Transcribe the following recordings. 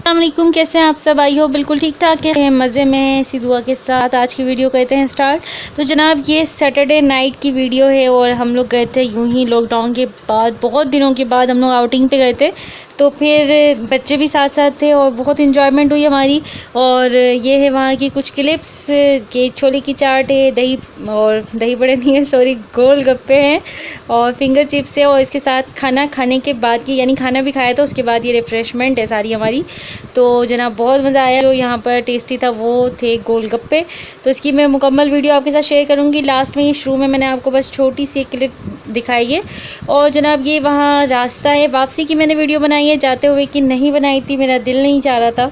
अस्सलाम वालेकुम, कैसे हैं आप सब? आई हो बिल्कुल ठीक ठाक है, मज़े में हैं, इसी दुआ के साथ आज की वीडियो करते हैं स्टार्ट। तो जनाब ये सैटरडे नाइट की वीडियो है और हम लोग गए थे यूं ही लॉकडाउन के बाद, बहुत दिनों के बाद हम लोग आउटिंग पे गए थे। तो फिर बच्चे भी साथ साथ थे और बहुत इंजॉयमेंट हुई हमारी। और ये है वहाँ की कुछ क्लिप्स के, छोले की चाट है, दही और दही बड़े नहीं है सॉरी, गोलगप्पे हैं और फिंगर चिप्स है। और इसके साथ खाना खाने के बाद की, यानी खाना भी खाया था उसके बाद ये रिफ़्रेशमेंट है सारी हमारी। तो जनाब बहुत मज़ा आया। जो यहाँ पर टेस्टी था वो थे गोलगप्पे। तो इसकी मैं मुकम्मल वीडियो आपके साथ शेयर करूँगी लास्ट में। शुरू में मैंने आपको बस छोटी सी एक क्लिप दिखाई है। और जनाब ये वहाँ रास्ता है वापसी की, मैंने वीडियो बनाई है, जाते हुए की नहीं बनाई थी, मेरा दिल नहीं चाह रहा था।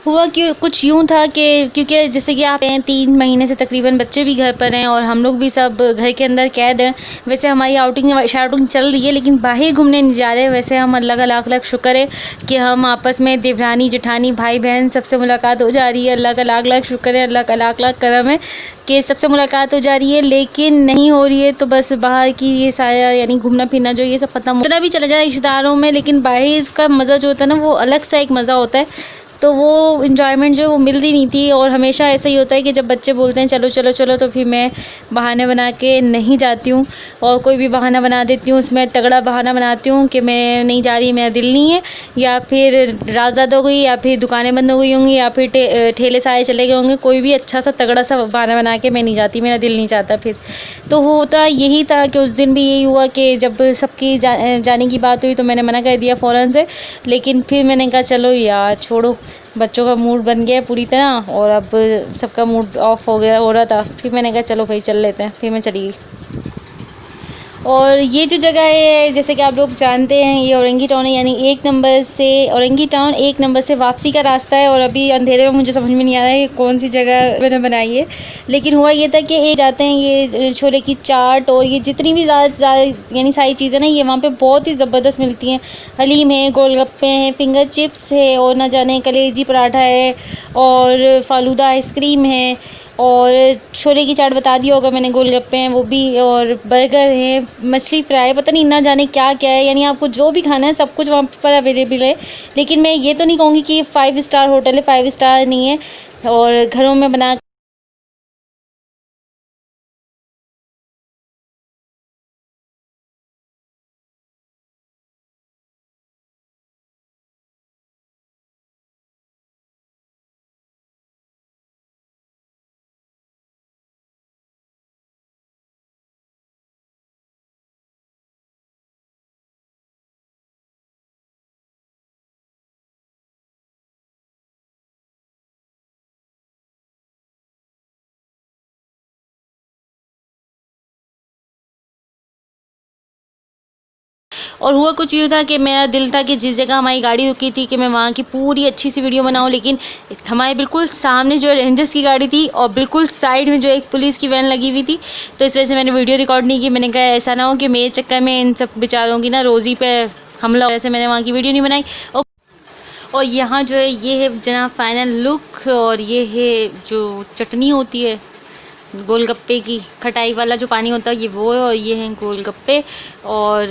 हुआ कि कुछ यूँ था कि क्योंकि जैसे कि आप हैं 3 महीने से तकरीबन बच्चे भी घर पर हैं और हम लोग भी सब घर के अंदर कैद हैं। वैसे हमारी आउटिंग चल रही है लेकिन बाहर घूमने नहीं जा रहे। वैसे हम अल्लाह का लाख लाख शुक्र है कि हम आपस में देवरानी जेठानी भाई बहन सबसे मुलाकात हो जा रही है। अल्लाह का लाख लाख शुक्र है, अल्लाह का लाख लाख करम है कि सबसे मुलाकात हो जा रही है। लेकिन नहीं हो रही है तो बस बाहर की ये सारा यानी घूमना फिरना जो ये सब ख़त्म होता भी चला जाए रिश्तेदारों में, लेकिन बाहर का मज़ा जो होता है ना वो अलग सा एक मज़ा होता है। तो वो इन्जॉयमेंट जो वो मिलती नहीं थी। और हमेशा ऐसा ही होता है कि जब बच्चे बोलते हैं चलो चलो चलो तो फिर मैं बहाने बना के नहीं जाती हूँ और कोई भी बहाना बना देती हूँ। उसमें तगड़ा बहाना बनाती हूँ कि मैं नहीं जा रही, मेरा दिल नहीं है, या फिर रात ज़्यादा हो गई, या फिर दुकानें बंद हो गई होंगी, या फिर ठेले सारे चले गए होंगे। कोई भी अच्छा सा तगड़ा सा बहाना बना के मैं नहीं जाती, मेरा दिल नहीं चाहता फिर। तो होता यही था कि उस दिन भी यही हुआ कि जब सबकी जाने की बात हुई तो मैंने मना कर दिया फ़ौरन से। लेकिन फिर मैंने कहा चलो यार छोड़ो, बच्चों का मूड बन गया पूरी तरह और अब सबका मूड ऑफ हो रहा था। फिर मैंने कहा चलो भाई चल लेते हैं, फिर मैं चली गई। और ये जो जगह है जैसे कि आप लोग जानते हैं ये औरंगी टाउन है, यानी 1 नंबर से औरंगी टाउन 1 नंबर से वापसी का रास्ता है। और अभी अंधेरे में मुझे समझ में नहीं आ रहा है कि कौन सी जगह मैंने बनाई है। लेकिन हुआ ये था कि एक जाते हैं ये छोले की चाट और ये जितनी भी ज़्यादा यानी सारी चीज़ें ना ये वहाँ पे बहुत ही ज़बरदस्त मिलती हैं। हलीम है, गोलगप्पे हैं, फिंगर चिप्स है और न जाने कलेजी पराठा है और फालूदा आइसक्रीम है और छोले की चाट बता दिया होगा मैंने, गोलगप्पे हैं वो भी, और बर्गर है, मछली फ्राई, पता नहीं ना जाने क्या क्या है। यानी आपको जो भी खाना है सब कुछ वहाँ पर अवेलेबल है। लेकिन मैं ये तो नहीं कहूँगी कि 5 स्टार होटल है, 5 स्टार नहीं है। और घरों में बना और हुआ कुछ यूँ था कि मेरा दिल था कि जिस जगह हमारी गाड़ी रुकी थी कि मैं वहाँ की पूरी अच्छी सी वीडियो बनाऊँ। लेकिन हमारे बिल्कुल सामने जो रेंजर्स की गाड़ी थी और बिल्कुल साइड में जो एक पुलिस की वैन लगी हुई थी, तो इस वजह से मैंने वीडियो रिकॉर्ड नहीं की। मैंने कहा ऐसा ना हो कि मेरे चक्कर में इन सब बेचारों की ना रोज़ी पे हमला हो, ऐसे मैंने वहाँ की वीडियो नहीं बनाई। और यहाँ जो है ये है जना फाइनल लुक। और ये है जो चटनी होती है गोलगप्पे की, खटाई वाला जो पानी होता है ये वो है, और ये हैं गोलगप्पे। और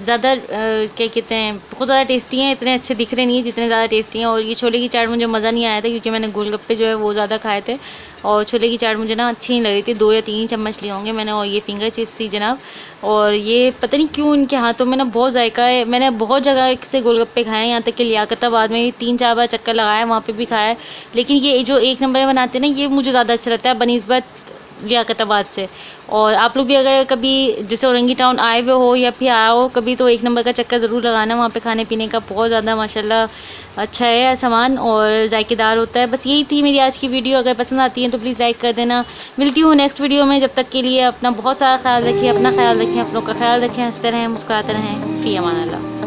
ज़्यादा क्या कहते हैं, बहुत ज़्यादा टेस्टी हैं, इतने अच्छे दिख रहे नहीं हैं जितने ज़्यादा टेस्टी हैं। और ये छोले की चाट मुझे मज़ा नहीं आया था क्योंकि मैंने गोलगप्पे जो है वो ज़्यादा खाए थे और छोले की चाट मुझे ना अच्छी नहीं लग रही थी। 2 या 3 चम्मच लिए होंगे मैंने। और ये फिंगर चिप्स थी जनाब। और ये पता नहीं क्यों इनके हाथों में ना बहुत जायका है। मैंने बहुत जगह से गोलगप्पे खाए हैं, यहाँ तक कि लियाकताबाद में 3-4 बार चक्कर लगाया है, वहाँ पर भी खाया है। लेकिन ये जो 1 नंबर में बनाते हैं ना ये मुझे ज़्यादा अच्छा लगता है बनिस्बत लियाकताबाद से। और आप लोग भी अगर कभी जैसे औरंगी टाउन आए हुए हो या फिर आए हो कभी तो 1 नंबर का चक्कर ज़रूर लगाना। वहाँ पे खाने पीने का बहुत ज़्यादा माशाल्लाह अच्छा है सामान और जायकेदार होता है। बस यही थी मेरी आज की वीडियो। अगर पसंद आती है तो प्लीज़ लाइक कर देना। मिलती हूँ नेक्स्ट वीडियो में। जब तक के लिए अपना बहुत सारा ख्याल रखिए, अपना ख्याल रखें, अपनों का ख्याल रखें, हंसते रहें, मुस्कुराते रहें। फ़ी अमान अल्लाह।